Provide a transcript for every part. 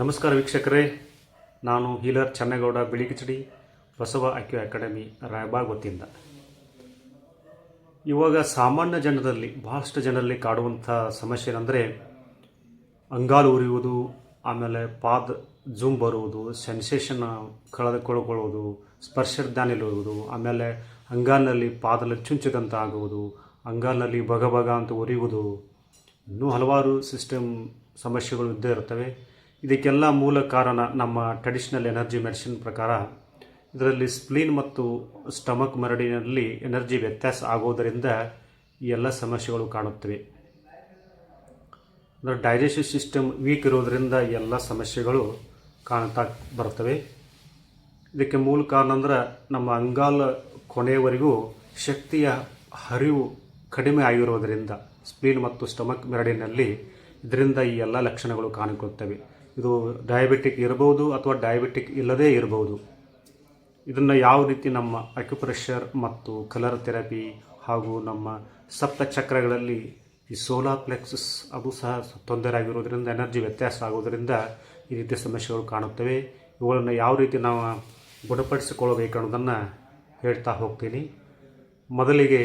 ನಮಸ್ಕಾರ ವೀಕ್ಷಕರೇ, ನಾನು ಹೀಲರ್ ಚನ್ನೇಗೌಡ ಬಿಳಿಕಿಚಡಿ, ಬಸವ ಅಕ್ಯೂ ಅಕಾಡೆಮಿ ರಾಯಬಾಗ್ ವತಿಯಿಂದ. ಇವಾಗ ಸಾಮಾನ್ಯ ಜನರಲ್ಲಿ ಬಹಳಷ್ಟು ಜನರಲ್ಲಿ ಕಾಡುವಂಥ ಸಮಸ್ಯೆ ಏನಂದರೆ ಅಂಗಾಲು ಉರಿಯುವುದು, ಆಮೇಲೆ ಪಾದ ಜೂಮ್ ಬರುವುದು, ಸೆನ್ಸೇಷನ್ ಕಳೆದುಕೊಳ್ಳುವುದು, ಸ್ಪರ್ಶಜ್ಞಾನ ನಿಲ್ಲುವುದು, ಆಮೇಲೆ ಅಂಗಾಲಿನಲ್ಲಿ ಪಾದಲ್ಲಿ ಚುಂಚಿದಂತ ಆಗುವುದು, ಅಂಗಾಲಿನಲ್ಲಿ ಬಗ ಬಗ ಅಂತ ಉರಿಯುವುದು, ಇನ್ನೂ ಹಲವಾರು ಸಮಸ್ಯೆಗಳು ಇದ್ದೇ ಇರ್ತವೆ. ಇದಕ್ಕೆಲ್ಲ ಮೂಲ ಕಾರಣ ನಮ್ಮ ಟ್ರೆಡಿಷನಲ್ ಎನರ್ಜಿ ಮೆಡಿಸಿನ್ ಪ್ರಕಾರ ಇದರಲ್ಲಿ ಸ್ಪ್ಲೀನ್ ಮತ್ತು ಸ್ಟಮಕ್ ಮೆರಡಿನಲ್ಲಿ ಎನರ್ಜಿ ವ್ಯತ್ಯಾಸ ಆಗೋದರಿಂದ ಈ ಎಲ್ಲ ಸಮಸ್ಯೆಗಳು ಕಾಣುತ್ತವೆ. ಅಂದರೆ ಡೈಜೆಸ್ಟಿವ್ ಸಿಸ್ಟಮ್ ವೀಕ್ ಇರೋದರಿಂದ ಈ ಎಲ್ಲ ಸಮಸ್ಯೆಗಳು ಕಾಣ್ತಾ ಬರ್ತವೆ. ಇದಕ್ಕೆ ಮೂಲ ಕಾರಣ ಅಂದ್ರೆ ನಮ್ಮ ಅಂಗಾಲ ಕೊನೆಯವರೆಗೂ ಶಕ್ತಿಯ ಹರಿವು ಕಡಿಮೆ ಆಗಿರೋದರಿಂದ ಸ್ಪ್ಲೀನ್ ಮತ್ತು ಸ್ಟಮಕ್ ಮೆರಡಿನಲ್ಲಿ ಇದರಿಂದ ಈ ಎಲ್ಲ ಲಕ್ಷಣಗಳು ಕಾಣಿಕೊಳ್ಳುತ್ತವೆ. ಇದು ಡಯಾಬಿಟಿಕ್ ಇರಬಹುದು ಅಥವಾ ಡಯಾಬಿಟಿಕ್ ಇಲ್ಲದೇ ಇರಬಹುದು. ಇದನ್ನು ಯಾವ ರೀತಿ ನಮ್ಮ ಅಕ್ಯುಪ್ರೆಷರ್ ಮತ್ತು ಕಲರ್ ಥೆರಪಿ ಹಾಗೂ ನಮ್ಮ ಸಪ್ತ ಚಕ್ರಗಳಲ್ಲಿ ಈ ಸೋಲಾರ್ ಪ್ಲೆಕ್ಸಸ್ ಅದು ಸಹ ತೊಂದರೆ ಆಗಿರೋದ್ರಿಂದ ಎನರ್ಜಿ ವ್ಯತ್ಯಾಸ ಆಗೋದರಿಂದ ಈ ರೀತಿಯ ಸಮಸ್ಯೆಗಳು ಕಾಣುತ್ತವೆ. ಇವುಗಳನ್ನು ಯಾವ ರೀತಿ ನಾವು ಗುಣಪಡಿಸಿಕೊಳ್ಳಬೇಕು ಅನ್ನೋದನ್ನು ಹೇಳ್ತಾ ಹೋಗ್ತೀನಿ. ಮೊದಲಿಗೆ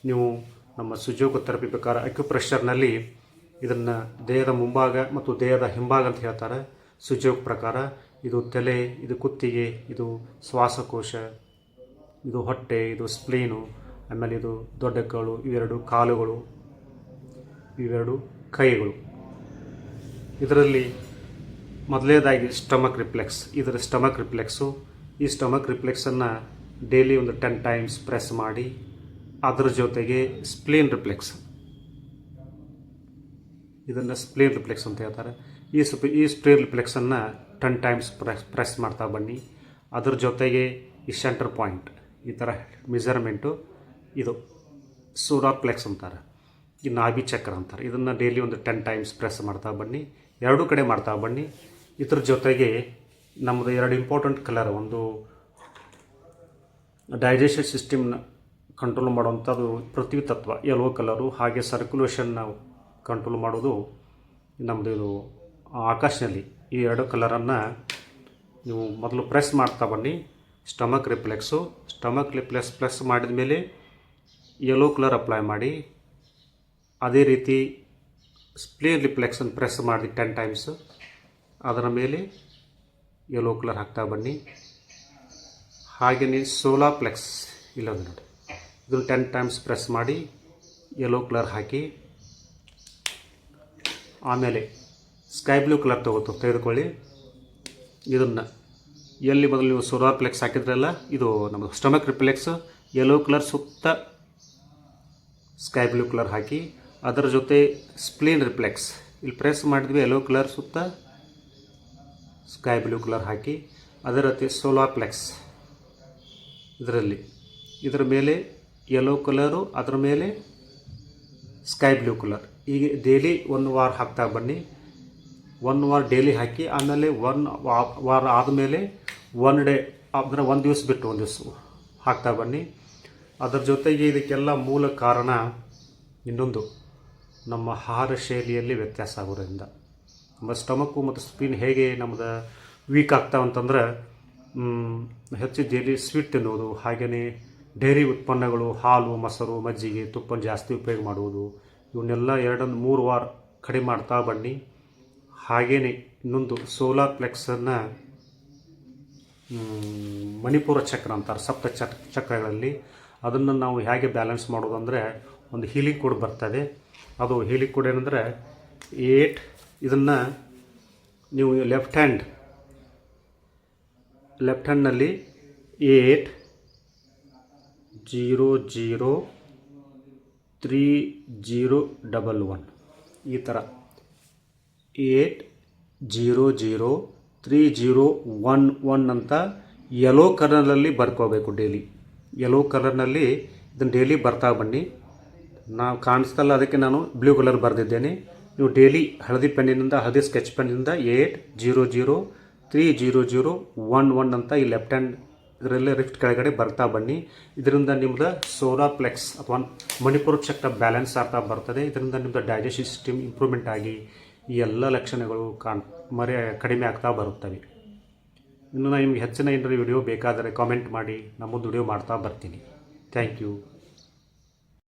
ನೀವು ನಮ್ಮ ಸುಜೋಗ ಥೆರಪಿ ಪ್ರಕಾರ ಅಕ್ಯುಪ್ರೆಷರ್ನಲ್ಲಿ ಇದನ್ನು ದೇಹದ ಮುಂಭಾಗ ಮತ್ತು ದೇಹದ ಹಿಂಭಾಗ ಅಂತ ಹೇಳ್ತಾರೆ. ಸುಜೋಗ ಪ್ರಕಾರ ಇದು ತಲೆ, ಇದು ಕುತ್ತಿಗೆ, ಇದು ಶ್ವಾಸಕೋಶ, ಇದು ಹೊಟ್ಟೆ, ಇದು ಸ್ಪ್ಲೀನು, ಆಮೇಲೆ ಇದು ದೊಡ್ಡ ಕಾಲು, ಇವೆರಡು ಕಾಲುಗಳು, ಇವೆರಡು ಕೈಗಳು. ಇದರಲ್ಲಿ ಮೊದಲನೇದಾಗಿ ಸ್ಟಮಕ್ ರಿಫ್ಲೆಕ್ಸ್. ಇದರ ಸ್ಟಮಕ್ ರಿಫ್ಲೆಕ್ಸು. ಈ ಸ್ಟಮಕ್ ರಿಫ್ಲೆಕ್ಸನ್ನು ಡೈಲಿ ಒಂದು 10 ಟೈಮ್ಸ್ ಪ್ರೆಸ್ ಮಾಡಿ, ಅದರ ಜೊತೆಗೆ ಸ್ಪ್ಲೀನ್ ರಿಫ್ಲೆಕ್ಸ್, ಇದನ್ನು ಸ್ಪ್ಲೀನ್ ರಿಫ್ಲೆಕ್ಸ್ ಅಂತ ಹೇಳ್ತಾರೆ. ಈ ಸ್ಪ್ಲೀನ್ ರಿಫ್ಲೆಕ್ಸನ್ನು 10 ಟೈಮ್ಸ್ ಪ್ರೆಸ್ ಮಾಡ್ತಾ ಬನ್ನಿ. ಅದರ ಜೊತೆಗೆ ಈ ಸೆಂಟರ್ ಪಾಯಿಂಟ್ ಈ ಥರ ಮೆಜರ್ಮೆಂಟು, ಇದು ಸೋಲಾರ್ ಪ್ಲೆಕ್ಸ್ ಅಂತಾರೆ, ಈ ನಾಭಿ ಚಕ್ರ ಅಂತಾರೆ. ಇದನ್ನು ಡೈಲಿ ಒಂದು 10 ಟೈಮ್ಸ್ ಪ್ರೆಸ್ ಮಾಡ್ತಾ ಬನ್ನಿ, ಎರಡೂ ಕಡೆ ಮಾಡ್ತಾ ಬನ್ನಿ. ಇದ್ರ ಜೊತೆಗೆ ನಮ್ಮದು 2 ಇಂಪಾರ್ಟೆಂಟ್ ಕಲರ್, ಒಂದು ಡೈಜೆಸ್ಟಿವ್ ಸಿಸ್ಟಮ್ನ ಕಂಟ್ರೋಲ್ ಮಾಡುವಂಥದ್ದು ಪೃಥ್ವಿ ತತ್ವ ಯೆಲ್ಲೋ ಕಲರು, ಹಾಗೆ ಸರ್ಕ್ಯುಲೇಷನ್ ನಾವು ಕಂಟ್ರೋಲ್ ಮಾಡೋದು ನಮ್ಮದು ಇದು ಆಕಾಶನಲ್ಲಿ. ಈ 2 ಕಲರನ್ನು ನೀವು ಮೊದಲು ಪ್ರೆಸ್ ಮಾಡ್ತಾ ಬನ್ನಿ. Stomach reflux, stomach reflex press ಮಾಡಿದ ಮೇಲೆ ಯೆಲ್ಲೋ ಕಲರ್ ಅಪ್ಲೈ ಮಾಡಿ. ಅದೇ ರೀತಿ ಸ್ಪ್ಲೀನ್ ರಿಫ್ಲೆಕ್ಸನ್ನು ಪ್ರೆಸ್ ಮಾಡಿ 10 ಟೈಮ್ಸು, ಅದರ ಮೇಲೆ ಯೆಲ್ಲೋ ಕಲರ್ ಹಾಕ್ತಾ ಬನ್ನಿ. ಹಾಗೆಯೇ ಸೋಲಾರ್ ಪ್ಲೆಕ್ಸ್ ಇಲ್ಲದ ನೋಡಿ, ಇದನ್ನು 10 ಟೈಮ್ಸ್ ಪ್ರೆಸ್ ಮಾಡಿ ಯೆಲ್ಲೋ ಕಲರ್ ಹಾಕಿ, ಆಮೇಲೆ ಸ್ಕೈ ಬ್ಲೂ ಕಲರ್ ತೆಗೆದುಕೊಳ್ಳಿ. ಇದನ್ನು ಎಲ್ಲಿ ಮೊದಲು ನೀವು ಸೋಲಾರ್ ಪ್ಲೆಕ್ಸ್ ಹಾಕಿದ್ರಲ್ಲ, ಇದು ನಮ್ಮ ಸ್ಟಮಕ್ ರಿಫ್ಲೆಕ್ಸ್, ಯೆಲ್ಲೋ ಕಲರ್ ಸುತ್ತ ಸ್ಕೈ ಬ್ಲೂ ಕಲರ್ ಹಾಕಿ, ಅದರ ಜೊತೆ ಸ್ಪ್ಲೀನ್ ರಿಫ್ಲೆಕ್ಸ್ ಇಲ್ಲಿ ಪ್ರೆಸ್ ಮಾಡಿದ್ವಿ, ಯೆಲ್ಲೋ ಕಲರ್ ಸುತ್ತ ಸ್ಕೈ ಬ್ಲೂ ಕಲರ್ ಹಾಕಿ, ಅದರ ಜೊತೆ ಸೋಲಾರ್ ಪ್ಲೆಕ್ಸ್ ಇದರ ಮೇಲೆ ಯೆಲ್ಲೋ ಕಲರು, ಅದರ ಮೇಲೆ ಸ್ಕೈ ಬ್ಲೂ ಕಲರ್. ಹೀಗೆ ಡೈಲಿ 1 ವಾರ ಹಾಕ್ತಾ ಬನ್ನಿ. 1 ವಾರ ಡೈಲಿ ಹಾಕಿ, ಆಮೇಲೆ 1 ವಾರ ಆದಮೇಲೆ 1 ಡೇ ಅಂದರೆ 1 ದಿವಸ ಬಿಟ್ಟು 1 ದಿವಸ ಹಾಕ್ತಾ ಬನ್ನಿ. ಅದರ ಜೊತೆಗೆ ಇದಕ್ಕೆಲ್ಲ ಮೂಲ ಕಾರಣ ಇನ್ನೊಂದು, ನಮ್ಮ ಆಹಾರ ಶೈಲಿಯಲ್ಲಿ ವ್ಯತ್ಯಾಸ ಆಗೋದ್ರಿಂದ ನಮ್ಮ ಸ್ಟಮಕ್ಕು ಮತ್ತು ಸ್ಪ್ಲೀನ್ ಹೇಗೆ ನಮ್ಮದು ವೀಕ್ ಆಗ್ತಾವಂತಂದ್ರೆ ಹೆಚ್ಚು ಡೈಲಿ ಸ್ವೀಟ್ ತಿನ್ನೋದು, ಹಾಗೆಯೇ ಡೈರಿ ಉತ್ಪನ್ನಗಳು, ಹಾಲು, ಮೊಸರು, ಮಜ್ಜಿಗೆ, ತುಪ್ಪ ಜಾಸ್ತಿ ಉಪಯೋಗ ಮಾಡುವುದು, ಇವನ್ನೆಲ್ಲ 2-3 ವಾರ ಕಡಿಮೆ ಮಾಡ್ತಾ ಬನ್ನಿ. ಹಾಗೆಯೇ ಇನ್ನೊಂದು ಸೋಲಾರ್ ಪ್ಲೆಕ್ಸನ್ನು ಮಣಿಪುರ ಚಕ್ರ ಅಂತಾರೆ, ಸಪ್ತ ಚಕ್ರಗಳಲ್ಲಿ. ಅದನ್ನು ನಾವು ಹೇಗೆ ಬ್ಯಾಲೆನ್ಸ್ ಮಾಡೋದು ಅಂದರೆ, ಒಂದು ಹೀಲಿಂಗ್ ಕೋಡ್ ಬರ್ತದೆ. ಅದು ಹೀಲಿಂಗ್ ಕೋಡ್ ಏನಂದರೆ 8. ಇದನ್ನು ನೀವು ಲೆಫ್ಟ್ ಹ್ಯಾಂಡ್ನಲ್ಲಿ 8 0 0 3 0 1 1 ಈ ಥರ 8 0 0 3 0 1 1 ಅಂತ ಯೆಲ್ಲೋ ಕಲರ್ನಲ್ಲಿ ಬರ್ಕೋಬೇಕು. ಡೈಲಿ ಯೆಲ್ಲೋ ಕಲರ್ನಲ್ಲಿ ಇದನ್ನು ಡೈಲಿ ಬರ್ತಾ ಬನ್ನಿ. ನಾವು ಕಾಣಿಸ್ತಲ್ಲ, ಅದಕ್ಕೆ ನಾನು ಬ್ಲೂ ಕಲರ್ ಬರೆದಿದ್ದೇನೆ. ನೀವು ಡೈಲಿ ಹಳದಿ ಸ್ಕೆಚ್ ಪೆನ್ನಿಂದ 8 0 0 3 0 0 1 1 ಅಂತ ಈ ಲೆಫ್ಟ್ ಹ್ಯಾಂಡ್ ಇದರಲ್ಲೇ ರಿಫ್ಟ್ ಕೆಳಗಡೆ ಬರ್ತಾ ಬನ್ನಿ. ಇದರಿಂದ ನಿಮ್ಮದು ಸೋಲಾರ್ ಪ್ಲೆಕ್ಸ್ ಅಥವಾ ಮಣಿಪುರ ಚಕ್ರ ಬ್ಯಾಲೆನ್ಸ್ ಆಗ್ತಾ ಬರ್ತದೆ. ಇದರಿಂದ ನಿಮ್ಮದು ಡೈಜೆಸ್ಟಿವ್ ಸಿಸ್ಟಮ್ ಇಂಪ್ರೂವ್ಮೆಂಟ್ ಆಗಿ ಈ ಎಲ್ಲ ಲಕ್ಷಣಗಳು ಕಡಿಮೆ ಆಗ್ತಾ ಬರುತ್ತವೆ. ಇನ್ನು ನಿಮಗೆ ಹೆಚ್ಚಿನ ಏನಾದರೂ ವಿಡಿಯೋ ಬೇಕಾದರೆ ಕಾಮೆಂಟ್ ಮಾಡಿ, ನಮ್ಮ ಮುಂದೆ ವಿಡಿಯೋ ಮಾಡ್ತಾ ಬರ್ತೀನಿ. Thank you.